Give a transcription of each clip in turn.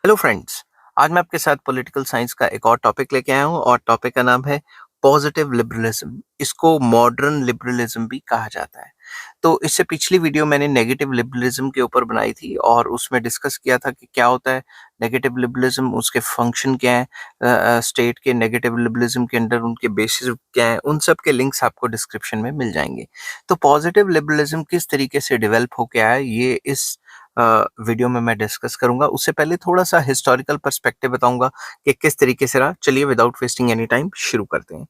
Hello friends. आज मैं आपके साथ पॉलिटिकल साइंस का एक और टॉपिक लेके आया हूँ और टॉपिक का नाम है पॉजिटिव लिबरलिज्म। इसको मॉडर्न लिबरलिज्म भी कहा जाता है। तो इससे पिछली वीडियो मैंने नेगेटिव लिबरलिज्म के ऊपर बनाई थी और उसमें डिस्कस किया था कि क्या होता है नेगेटिव लिबरलिज्म, उसके फंक्शन क्या है, स्टेट के नेगेटिव लिबरलिज्म के अंडर उनके बेसिस क्या है। उन सब के लिंक्स आपको डिस्क्रिप्शन में मिल जाएंगे। तो पॉजिटिव लिबरलिज्म किस तरीके से डेवलप हो गया है ये इस वीडियो में मैं डिस्कस करूंगा। उससे पहले थोड़ा सा हिस्टोरिकल पर्सपेक्टिव बताऊंगा कि किस तरीके से रहा। चलिए विदाउट वेस्टिंग एनी टाइम शुरू करते हैं।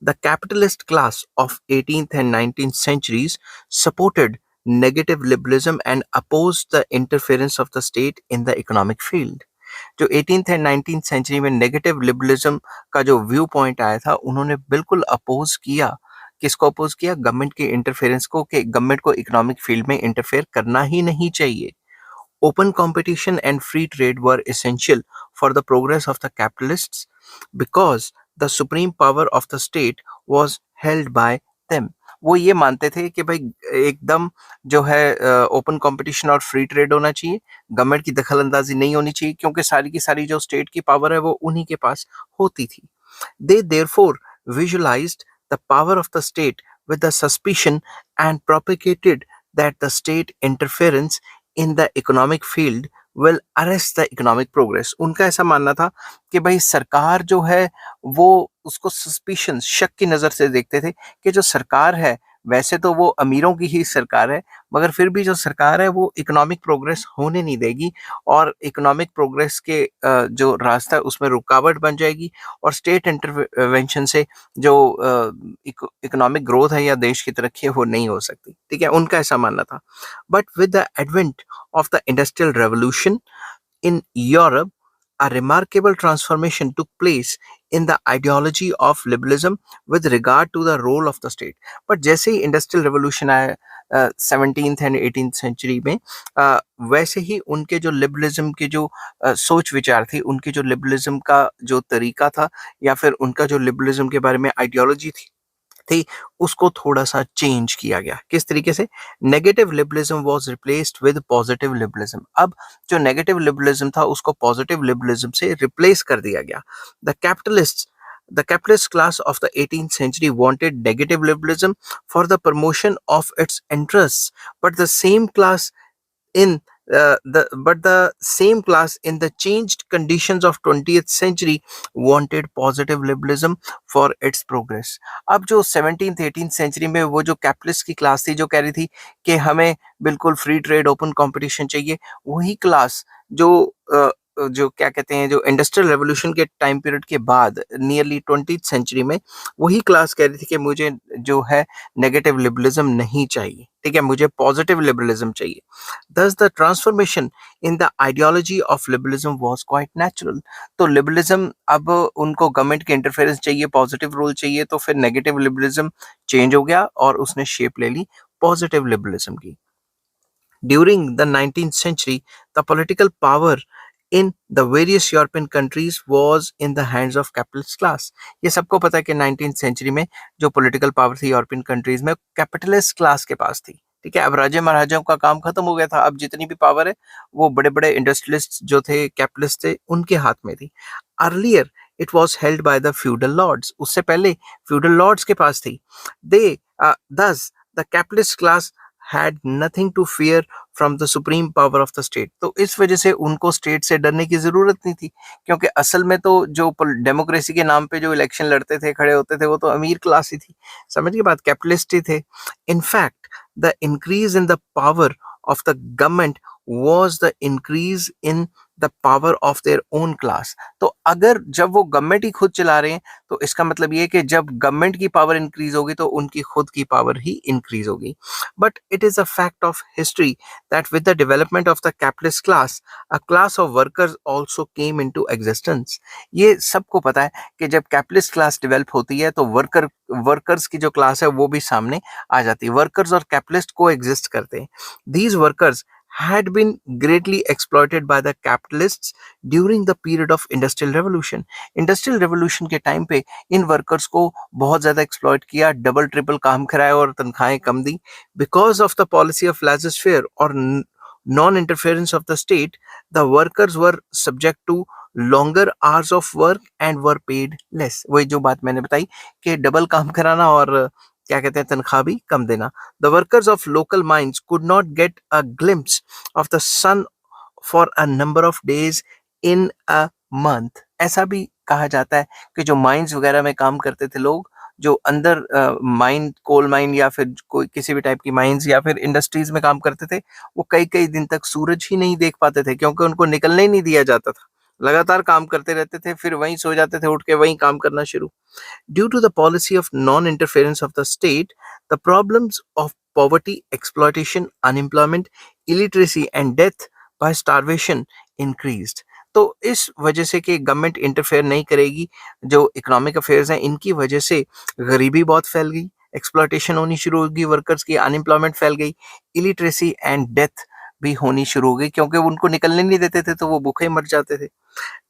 The capitalist class of 18th and 19th centuries supported negative liberalism and opposed the interference of the state in the economic field। जो 18th एंड 19th सेंचुरी में नेगेटिव लिबरलिज्म का जो view point आया था, उन्होंने बिल्कुल अपोज किया। किसको अपोज किया? गवर्नमेंट के इंटरफेरेंस को, कि गवर्नमेंट को इकोनॉमिक फील्ड में इंटरफेयर करना ही नहीं चाहिए। Open competition and free trade were essential for the progress of the capitalists because the supreme power of the state was held by them। वो ये मानते थे कि भाई एकदम जो है ओपन कंपटीशन और फ्री ट्रेड होना चाहिए, गवर्नमेंट की दखल अंदाजी नहीं होनी चाहिए, क्योंकि सारी की सारी जो स्टेट की पावर है वो उन्हीं के पास होती थी। They therefore visualized the power of the state with the suspicion and propagated that the state interference in the economic field will arrest the economic progress। उनका ऐसा मानना था कि भाई सरकार जो है वो उसको सस्पिशन, शक की नज़र से देखते थे कि जो सरकार है वैसे तो वो अमीरों की ही सरकार है, मगर फिर भी जो सरकार है वो इकोनॉमिक प्रोग्रेस होने नहीं देगी और इकोनॉमिक प्रोग्रेस के जो रास्ता है उसमें रुकावट बन जाएगी और स्टेट इंटरवेंशन से जो इकोनॉमिक ग्रोथ है या देश की तरक्की है वो नहीं हो सकती। ठीक है, उनका ऐसा मानना था। But with the advent of the Industrial Revolution in Europe, a remarkable transformation took place in the ideology of liberalism with regard to the role of the state। but जैसे ही इंडस्ट्रियल रेवोल्यूशन आया 17th and 18th century में, वैसे ही उनके जो liberalism के जो सोच विचार थी, उनकी जो लिबरलिज्म का जो तरीका था या फिर उनका जो लिबरलिज्म के बारे में आइडियोलॉजी थी, उसको थोड़ा सा चेंज किया गया। किस तरीके से? Negative liberalism was replaced with positive liberalism. अब जो नेगेटिव लिबरलिज्म था उसको पॉजिटिव लिबरलिज्म से रिप्लेस कर दिया गया। The capitalist The capitalist class of the 18th century wanted negative liberalism for the promotion of its interests, but the same class in the same class in the changed conditions of 20th century wanted positive liberalism for its progress। अब जो 17th 18th century में वो जो capitalist की class थी जो कह रही थी कि हमें बिल्कुल फ्री ट्रेड ओपन कंपटीशन चाहिए, वही क्लास जो जो क्या कहते हैं, जो इंडस्ट्रियल रेवोल्यूशन के टाइम पीरियड के बाद नियरली 20th सेंचुरी में वही क्लास कह रही थी कि मुझे जो है नेगेटिव लिबरलिज्म नहीं चाहिए। ठीक है, मुझे पॉजिटिव लिबरलिज्म चाहिए। Thus, the transformation in the ideology of liberalism was quite natural। तो लिबरलिज्म, अब उनको गवर्नमेंट के इंटरफेरेंस चाहिए, पॉजिटिव रोल चाहिए, तो फिर नेगेटिव लिबरलिज्म चेंज हो गया और उसने शेप ले ली पॉजिटिव लिबरलिज्म की। During the 19th century, the political power in the various European countries was in the hands of capitalist class। ये सबको पता है कि 19th सेंचुरी में जो पॉलिटिकल पावर थी यूरोपियन कंट्रीज में कैपिटलिस्ट क्लास के पास थी। ठीक है, अब राजे महाराजाओं का काम खत्म हो गया था। अब जितनी भी पावर है वो बड़े बड़े इंडस्ट्रियलिस्ट जो थे, कैपिटलिस्ट थे, उनके हाथ में थी। Earlier it was held by the feudal lords. उससे पहले फ्यूडल लॉर्ड्स के पास थी। दे दस the capitalist class had nothing to fear from the supreme power of the state। तो इस वजह से उनको स्टेट से डरने की जरूरत नहीं थी, क्योंकि असल में तो जो डेमोक्रेसी के नाम पे जो इलेक्शन लड़ते थे, खड़े होते थे, वो तो अमीर क्लास ही थी। समझ के बात, कैपिटलिस्ट ही थे। In fact the increase in the power of the government was the increase in the power of their own class। तो अगर जब वो गवर्नमेंट ही खुद चला रहे हैं तो इसका मतलब ये है कि जब गवर्नमेंट की पावर इंक्रीज होगी तो उनकी खुद की पावर ही इंक्रीज होगी। But it is a fact of history that with the development of the capitalist class a class of workers also came into existence. ये सबको पता है कि जब कैपिटलिस्ट क्लास डेवलप होती है तो वर्कर्स की जो क्लास है वो भी सामने आ जाती है। वर्कर्स और कैपिटलिस्ट को एग्जिस्ट करते हैं। These workers had been greatly exploited by the capitalists during the period of industrial revolution। Industrial revolution के टाइम पे इन वर्कर्स को बहुत ज्यादा एक्सप्लॉइट किया, डबल ट्रिपल काम कराया और तनख्वाहें कम दी। Because of the policy of laissez-faire, और non-interference of the state, the workers were subject to longer hours of work and were paid less. वही जो बात मैंने बताई कि डबल काम कराना और क्या कहते हैं तनख्वाह भी कम देना. The workers of local mines could not get a glimpse of the sun for a number of days in a month. ऐसा भी कहा जाता है कि जो माइंस वगैरह में काम करते थे लोग, जो अंदर माइन, कोल माइन या फिर कोई किसी भी टाइप की माइंस या फिर इंडस्ट्रीज में काम करते थे, वो कई कई दिन तक सूरज ही नहीं देख पाते थे क्योंकि उनको निकलने ही नहीं दिया जाता था. लगातार काम करते रहते थे, फिर वहीं सो जाते थे, उठ के वहीं काम करना शुरू. Due to the policy of non-interference of the state, the problems of poverty, exploitation, unemployment, illiteracy and death by starvation increased. तो इस वजह से कि गवर्नमेंट इंटरफेयर नहीं करेगी, जो इकोनॉमिक अफेयर्स हैं इनकी वजह से गरीबी बहुत फैल गई, एक्सप्लॉयटेशन होनी शुरू होगी वर्कर्स की, अनएम्प्लॉयमेंट फैल गई, इलिटरेसी एंड डेथ भी होनी शुरू हो गई क्योंकि उनको निकलने नहीं देते थे तो वो भूखे मर जाते थे.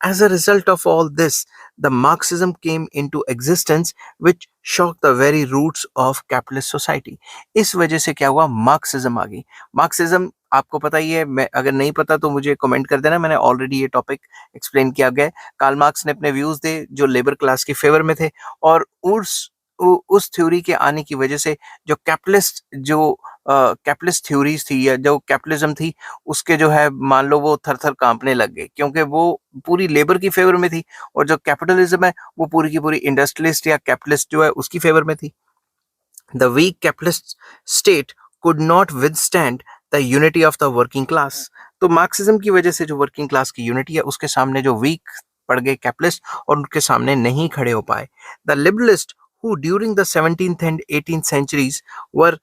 As a result of all this, the Marxism came into existence, which shocked the very roots of capitalist society. इस वजह से क्या हुआ, मार्क्सिज्म आ गई. मार्क्सिज्म आपको पता ही है, मैं अगर नहीं पता तो मुझे कमेंट कर देना, मैंने ऑलरेडी ये टॉपिक एक्सप्लेन किया गया है. कार्ल मार्क्स ने अपने व्यूज दे जो लेबर क्लास के फेवर में थे और उस थ्योरी के आने की वजह से जो कैपिटलिस्ट थ्योरीज थी या जो कैपिटलिज्म थी उसके जो है मान लो वो थर-थर कांपने लग गए क्योंकि वो पूरी लेबर की फेवर में थी और जो कैपिटलिज्म है वो पूरी की पूरी इंडस्ट्रियलिस्ट या कैपिटलिस्ट जो है उसकी फेवर में थी. The weak capitalist state could not withstand the unity of the working class. तो मार्क्सिज्म की वजह से जो वर्किंग क्लास की यूनिटी है उसके सामने जो वीक पड़ गए कैपिटलिस्ट और उनके सामने नहीं खड़े हो पाए. The liberalist who during the 17th and 18th centuries were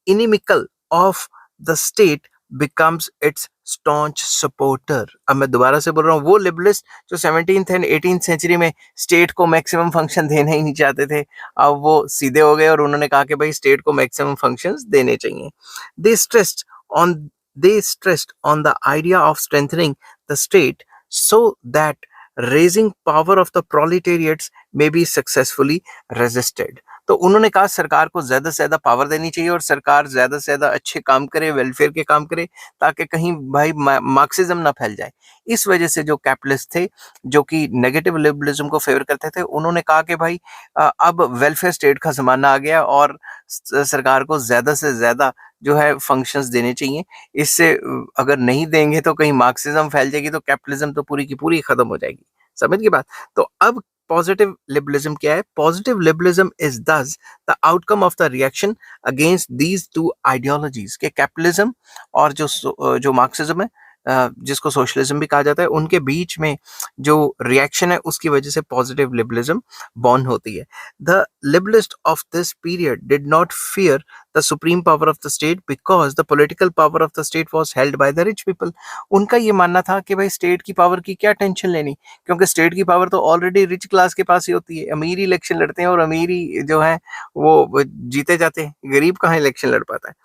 inimical of the state becomes its staunch supporter. अब मैं दोबारा से बोल रहा हूँ, वो लिबरलिस्ट जो 17th एंड 18th सेंचुरी में स्टेट को मैक्सिमम फंक्शन देना ही नहीं चाहते थे, अब वो सीधे हो गए और उन्होंने कहा कि भाई स्टेट को मैक्सिमम फंक्शंस देने चाहिए. They stressed on they stressed on the idea of strengthening the state so that raising power of the proletariats may be successfully resisted. तो उन्होंने कहा सरकार को ज्यादा से ज्यादा पावर देनी चाहिए और सरकार ज्यादा से ज्यादा अच्छे काम करे, वेलफेयर के काम करे ताकि कहीं भाई मार्क्सिज्म ना फैल जाए. इस वजह से जो कैपिटलिस्ट थे जो कि नेगेटिव लिबरलिज्म को फेवर करते थे उन्होंने कहा कि भाई अब वेलफेयर स्टेट का जमाना आ गया और सरकार को ज्यादा से ज्यादा जो है फंक्शंस देने चाहिए. इससे अगर नहीं देंगे तो कहीं मार्क्सिज्म फैल जाएगी तो कैपिटलिज्म तो पूरी की पूरी खत्म हो जाएगी. समझ की बात. तो अब पॉजिटिव लिबरलिज्म क्या है? पॉजिटिव लिबरलिज्म इज दस the outcome of the reaction against these two ideologies के कैपिटलिज्म और जो मार्क्सिज्म है जिसको सोशलिज्म भी कहा जाता है उनके बीच में जो रिएक्शन है उसकी वजह से पॉजिटिव लिबरलिज्म बॉर्न होती है. The liberalist of this period did not fear the supreme power of the state because the political power of the state was held by the rich people. उनका ये मानना था कि भाई स्टेट की power की क्या टेंशन लेनी क्योंकि स्टेट की पावर तो ऑलरेडी रिच क्लास के पास ही होती है. अमीर ही इलेक्शन लड़ते हैं और अमीर ही जो है वो जीते जाते हैं, गरीब कहाँ इलेक्शन लड़ पाता है.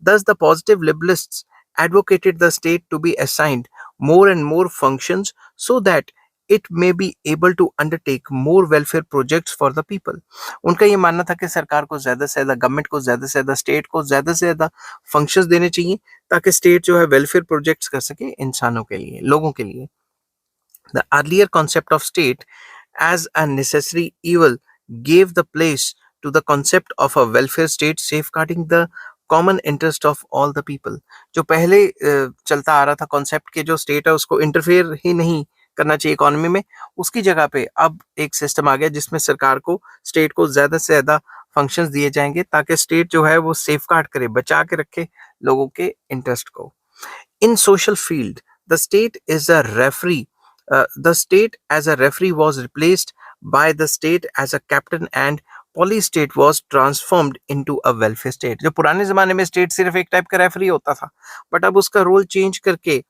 Thus the positive liberalists advocated the state to be assigned more and more functions so that it may be able to undertake more welfare projects for the people. उनका ये मानना था कि सरकार को ज्यादा से ज्यादा, गवर्नमेंट को ज्यादा से ज्यादा, स्टेट को ज्यादा से ज्यादा फंक्शंस देने चाहिए ताकि स्टेट जो है वेलफेयर प्रोजेक्ट्स कर सके इंसानों के लिए, लोगों के लिए. The earlier concept of state as a necessary evil gave the place to the concept of a welfare state safeguarding the common interest of all the people. जो पहले चलता आ रहा था कॉन्सेप्ट के जो स्टेट है उसको इंटरफेयर ही नहीं करना चाहिए इकोनॉमी में, उसकी जगह पे अब एक सिस्टम आ गया जिसमें सरकार को, स्टेट को ज्यादा से ज्यादा फंक्शंस दिए जाएंगे ताकि स्टेट जो है वो सेफगार्ड करे, बचा के रखे लोगों के इंटरेस्ट को. In social field, the state is a referee. The state as a referee was replaced by the state as a captain and police state was transformed into a welfare state. जो पुराने जमाने में state सिर्फ एक type का referee होता था but अब उसका रोल चेंज करके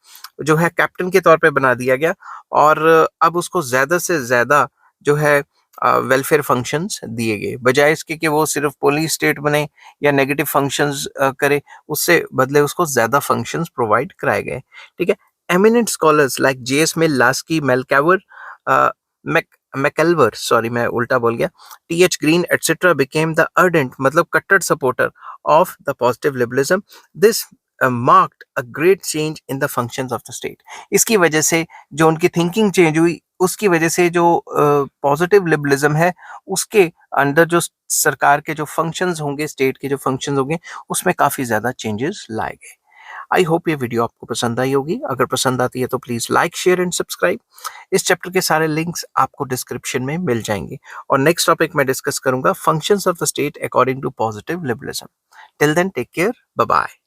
जो है कैप्टन के तौर पे बना दिया गया और अब उसको ज्यादा से ज्यादा जो है वेलफेयर फंक्शंस दिए गए बजाय इसके कि वो सिर्फ पुलिस स्टेट बने या नेगेटिव फंक्शंस करे, उससे बदले उसको ज्यादा फंक्शंस प्रोवाइड कराए गए. ठीक है. Eminent scholars like JS Mill, Laski, MacIver, sorry मैं उल्टा बोल गया, TH Green etcetera became the ardent मतलब कट्टर supporter of the positive liberalism. This marked a great change in the functions of the state. इसकी वजह से जो उनकी थिंकिंग चेंज हुई, उसकी वजह से जो पॉजिटिव लिबरलिज्म है उसके अंदर जो सरकार के जो फंक्शंस होंगे, स्टेट के जो फंक्शंस होंगे, उसमें काफ़ी ज़्यादा चेंजेस लाए गए। आई होप ये वीडियो आपको पसंद आई होगी। अगर पसंद आती है तो please like, share and subscribe. इस चैप्टर के सारे लिंक्स आपको डिस्क्रिप्शन में मिल जाएंगे। और नेक्स्ट टॉपिक मैं डिस्कस करूंगा functions of the state according to positive liberalism. Till then take care, bye bye.